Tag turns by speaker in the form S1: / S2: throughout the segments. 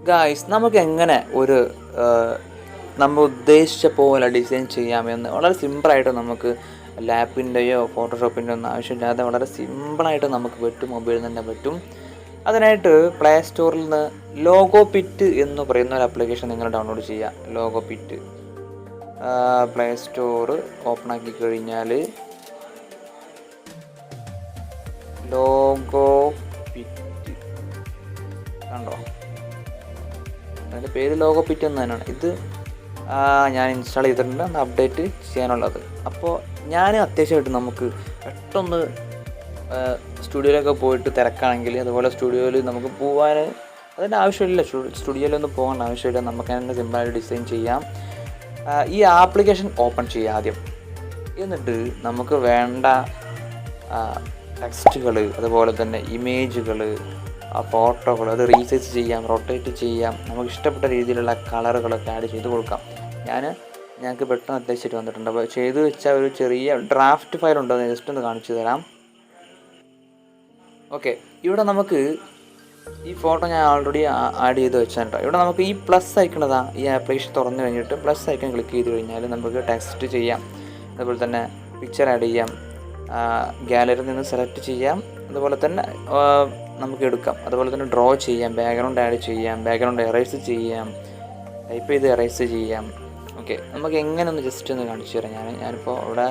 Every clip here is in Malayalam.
S1: ഗായ്സ്, നമുക്ക് എങ്ങനെ ഒരു നമ്മൾ ഉദ്ദേശിച്ച പോലെ ഡിസൈൻ ചെയ്യാമെന്ന് വളരെ സിമ്പിളായിട്ട് നമുക്ക് ലാപ്പിൻ്റെയോ ഫോട്ടോഷോപ്പിൻ്റെയോ ഒന്നും ആവശ്യമില്ലാതെ വളരെ സിമ്പിളായിട്ട് നമുക്ക് പറ്റും, മൊബൈലിൽ തന്നെ പറ്റും. അതിനായിട്ട് പ്ലേ സ്റ്റോറിൽ നിന്ന് ലോഗോ പിറ്റ് എന്ന് പറയുന്ന ഒരു ആപ്ലിക്കേഷൻ നിങ്ങൾ ഡൗൺലോഡ് ചെയ്യുക. ലോഗോ പിറ്റ് പ്ലേ സ്റ്റോർ ഓപ്പൺ ആക്കി കഴിഞ്ഞാൽ ലോഗോ പിറ്റ് കണ്ടോ, അതിൻ്റെ പേര് ലോഗോ പിറ്റ് എന്ന് തന്നെയാണ്. ഇത് ഞാൻ ഇൻസ്റ്റാൾ ചെയ്തിട്ടുണ്ട്, ഒന്ന് അപ്ഡേറ്റ് ചെയ്യാനുള്ളത്. അപ്പോൾ ഞാൻ അത്യാവശ്യമായിട്ട് നമുക്ക് പെട്ടെന്ന് സ്റ്റുഡിയോയിലൊക്കെ പോയിട്ട് തിരക്കാണെങ്കിൽ, അതുപോലെ സ്റ്റുഡിയോയിൽ നമുക്ക് പോകാൻ അതിൻ്റെ ആവശ്യമില്ല, സ്റ്റുഡിയോയിലൊന്നും പോകേണ്ട ആവശ്യമില്ല, നമുക്ക് തന്നെ സിമ്പിളായിട്ട് ഡിസൈൻ ചെയ്യാം. ഈ ആപ്ലിക്കേഷൻ ഓപ്പൺ ചെയ്യുക ആദ്യം. എന്നിട്ട് നമുക്ക് വേണ്ട ടെക്സ്റ്റുകൾ, അതുപോലെ തന്നെ ഇമേജുകൾ, ഫോട്ടോകൾ അത് റീസൈസ് ചെയ്യാം, റൊട്ടേറ്റ് ചെയ്യാം, നമുക്ക് ഇഷ്ടപ്പെട്ട രീതിയിലുള്ള കളറുകളൊക്കെ ആഡ് ചെയ്ത് കൊടുക്കാം. ഞങ്ങൾക്ക് പെട്ടെന്ന് അത്യാവശ്യമായിട്ട് വന്നിട്ടുണ്ട്. അപ്പോൾ ചെയ്ത് വെച്ചാൽ ഒരു ചെറിയ ഡ്രാഫ്റ്റ് ഫയൽ ഉണ്ടോ എന്ന് ജസ്റ്റ് ഒന്ന് കാണിച്ചു തരാം. ഓക്കെ, ഇവിടെ നമുക്ക് ഈ ഫോട്ടോ ഞാൻ ഓൾറെഡി ആഡ് ചെയ്ത് വെച്ചിട്ടുണ്ട്. ഇവിടെ നമുക്ക് ഈ പ്ലസ് ഐക്കണതാ, ഈ ആപ്ലിക്കേഷൻ തുറന്നു കഴിഞ്ഞിട്ട് പ്ലസ് ഐക്കൺ ക്ലിക്ക് ചെയ്ത് കഴിഞ്ഞാൽ നമുക്ക് ടെക്സ്റ്റ് ചെയ്യാം, അതുപോലെ തന്നെ പിക്ചർ ആഡ് ചെയ്യാം, ഗാലറിയിൽ നിന്ന് സെലക്ട് ചെയ്യാം, അതുപോലെ തന്നെ നമുക്ക് എടുക്കാം, അതുപോലെ തന്നെ ഡ്രോ ചെയ്യാം, ബാക്ക്ഗ്രൗണ്ട് ആഡ് ചെയ്യാം, ബാക്ക്ഗ്രൗണ്ട് എറേസ് ചെയ്യാം, ടൈപ്പ് ചെയ്ത് എറേസ് ചെയ്യാം. ഓക്കെ, നമുക്ക് എങ്ങനെ ഒന്ന് ജസ്റ്റ് ഒന്ന് കാണിച്ചു തരാം. ഞാനിപ്പോൾ ഇവിടെ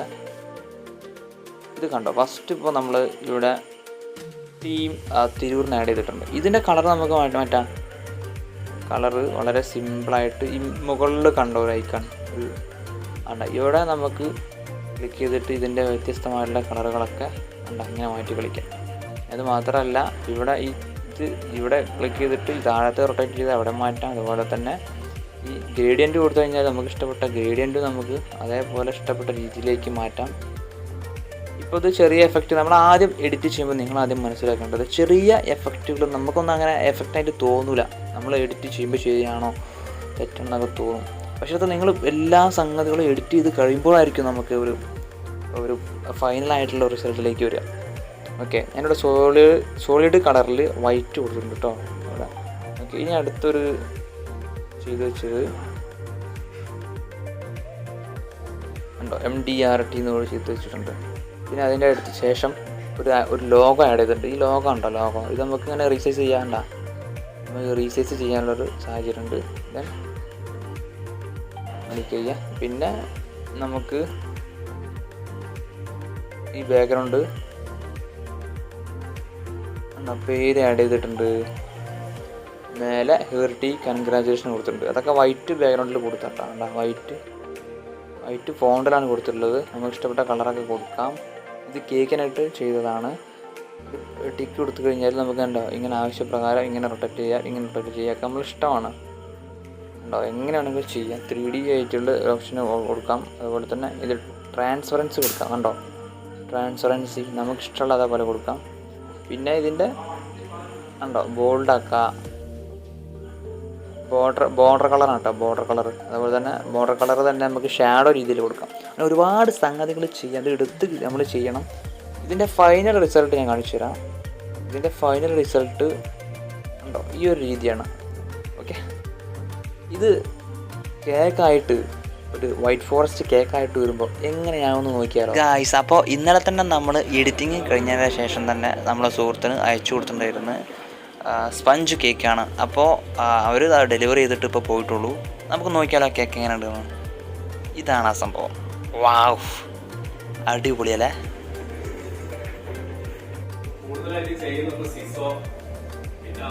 S1: ഇത് കണ്ടോ, ഫസ്റ്റ് ഇപ്പോൾ നമ്മൾ ഇവിടെ ടീം തിരൂരിന് ആഡ് ചെയ്തിട്ടുണ്ട്. ഇതിൻ്റെ കളർ നമുക്ക് മാറ്റാം. കളറ് വളരെ സിമ്പിളായിട്ട് ഈ മുകളിൽ കണ്ടോ ഒരു ഐക്കൺ ഇവിടെ നമുക്ക് ക്ലിക്ക് ചെയ്തിട്ട് ഇതിൻ്റെ വ്യത്യസ്തമായിട്ടുള്ള കളറുകളൊക്കെ ഇങ്ങനെ മാറ്റി കളിക്കാം. അത് മാത്രമല്ല, ഇവിടെ ക്ലിക്ക് ചെയ്തിട്ട് താഴത്തെ റൊട്ടേറ്റ് ചെയ്ത് അവിടെ മാറ്റാം. അതുപോലെ തന്നെ ഈ ഗ്രേഡിയൻറ്റ് കൊടുത്തു കഴിഞ്ഞാൽ നമുക്ക് ഇഷ്ടപ്പെട്ട ഗ്രേഡിയൻറ്റ് നമുക്ക് അതേപോലെ ഇഷ്ടപ്പെട്ട രീതിയിലേക്ക് മാറ്റാം. ഇപ്പോൾ ഇത് ചെറിയ എഫക്റ്റ് നമ്മൾ ആദ്യം എഡിറ്റ് ചെയ്യുമ്പോൾ നിങ്ങൾ ആദ്യം മനസ്സിലാക്കേണ്ടത്, ചെറിയ എഫക്റ്റുകൾ നമുക്കൊന്നും അങ്ങനെ എഫക്റ്റായിട്ട് തോന്നില്ല. നമ്മൾ എഡിറ്റ് ചെയ്യുമ്പോൾ ശരിയാണോ തെറ്റാണെന്നൊക്കെ തോന്നും. പക്ഷേ അത് നിങ്ങൾ എല്ലാ സംഗതികളും എഡിറ്റ് ചെയ്ത് കഴിയുമ്പോഴായിരിക്കും നമുക്ക് ഒരു ഫൈനലായിട്ടുള്ള റിസൾട്ടിലേക്ക് വരിക. ഓക്കെ, ഞാനിവിടെ സോളിഡ് കളറിൽ വൈറ്റ് കൊടുത്തിട്ടുണ്ട് കേട്ടോ ഇവിടെ. ഓക്കെ, ഇനി അടുത്തൊരു ചെയ്ത് വെച്ചത് ഉണ്ടോ, MDRT എന്നോട് ചെയ്ത് വെച്ചിട്ടുണ്ട്. പിന്നെ അതിൻ്റെ അടുത്ത ശേഷം ഒരു ലോഗോ ആഡ് ചെയ്തിട്ടുണ്ട്. ഈ ലോഗോ ഉണ്ടോ, ലോഗോ ഇത് നമുക്ക് ഇങ്ങനെ റീസൈസ് ചെയ്യാണ്ട, നമുക്ക് റീസൈസ് ചെയ്യാനുള്ളൊരു സാഹചര്യമുണ്ട്. ദെൻ ക്ലിക്ക് ചെയ്യാം. പിന്നെ നമുക്ക് ഈ ബാക്ക്ഗ്രൗണ്ട് പേര് ആഡ് ചെയ്തിട്ടുണ്ട്. മേലെ ഹെർട്ടി കൺഗ്രാജുലേഷൻ കൊടുത്തിട്ടുണ്ട്. അതൊക്കെ വൈറ്റ് ബാക്ക്ഗ്രൗണ്ടിൽ കൊടുത്തിട്ടാണ്, വൈറ്റ് ഫോണ്ടിലാണ് കൊടുത്തിട്ടുള്ളത്. നമുക്ക് ഇഷ്ടപ്പെട്ട കളറൊക്കെ കൊടുക്കാം. ഇത് കേക്കിനായിട്ട് ചെയ്തതാണ്. ടിക്ക് കൊടുത്തു കഴിഞ്ഞാൽ നമുക്ക് ഉണ്ടോ ഇങ്ങനെ ആവശ്യപ്രകാരം ഇങ്ങനെ റൊട്ടേറ്റ് ചെയ്യാം, നമ്മൾ ഇഷ്ടമാണ് ഉണ്ടോ, എങ്ങനെയാണെങ്കിലും ചെയ്യാം. 3D ആയിട്ടുള്ള ഓപ്ഷൻ കൊടുക്കാം. അതുപോലെ തന്നെ ഇത് ട്രാൻസ്പറൻസി കൊടുക്കാം. കണ്ടോ, ട്രാൻസ്പറൻസി നമുക്ക് ഇഷ്ടമുള്ള അതേപോലെ കൊടുക്കാം. പിന്നെ ഇതിൻ്റെ ഉണ്ടോ ബോൾഡാക്കാം, ബോർഡർ കളറാണ് കേട്ടോ, ബോർഡർ കളർ. അതുപോലെ തന്നെ ബോർഡർ കളർ തന്നെ നമുക്ക് ഷാഡോ രീതിയിൽ കൊടുക്കാം. അങ്ങനെ ഒരുപാട് സംഗതികൾ ചെയ്യാം, അത് എടുത്ത് നമ്മൾ ചെയ്യണം. ഇതിൻ്റെ ഫൈനൽ റിസൾട്ട് ഞാൻ കാണിച്ചു തരാം. ഇതിൻ്റെ ഫൈനൽ റിസൾട്ട് ഉണ്ടോ ഈ ഒരു രീതിയാണ്. ഓക്കെ, ഇത് കേക്കായിട്ട് ഒരു വൈറ്റ് ഫോറസ്റ്റ് കേക്കായിട്ട് വരുമ്പോൾ എങ്ങനെയാണെന്ന് നോക്കിയാലോ ഗായ്സ്. അപ്പോൾ ഇന്നലെ തന്നെ നമ്മൾ എഡിറ്റിങ് കഴിഞ്ഞതിന് ശേഷം തന്നെ നമ്മളെ സുഹൃത്തിന് അയച്ചു കൊടുത്തിട്ടുണ്ടായിരുന്നു. സ്പഞ്ച് കേക്കാണ്. അപ്പോൾ അവർ ഡെലിവറി ചെയ്തിട്ട് ഇപ്പോൾ പോയിട്ടുള്ളൂ. നമുക്ക് നോക്കിയാലോ കേക്ക് എങ്ങനെ ഉണ്ടെന്ന്. ഇതാണ് ആ സംഭവം. വാവ്, അടിപൊളിയല്ലേ.
S2: കൂടുതലായിട്ട് ചെയ്യുന്നത് സിസോ, പിന്നെ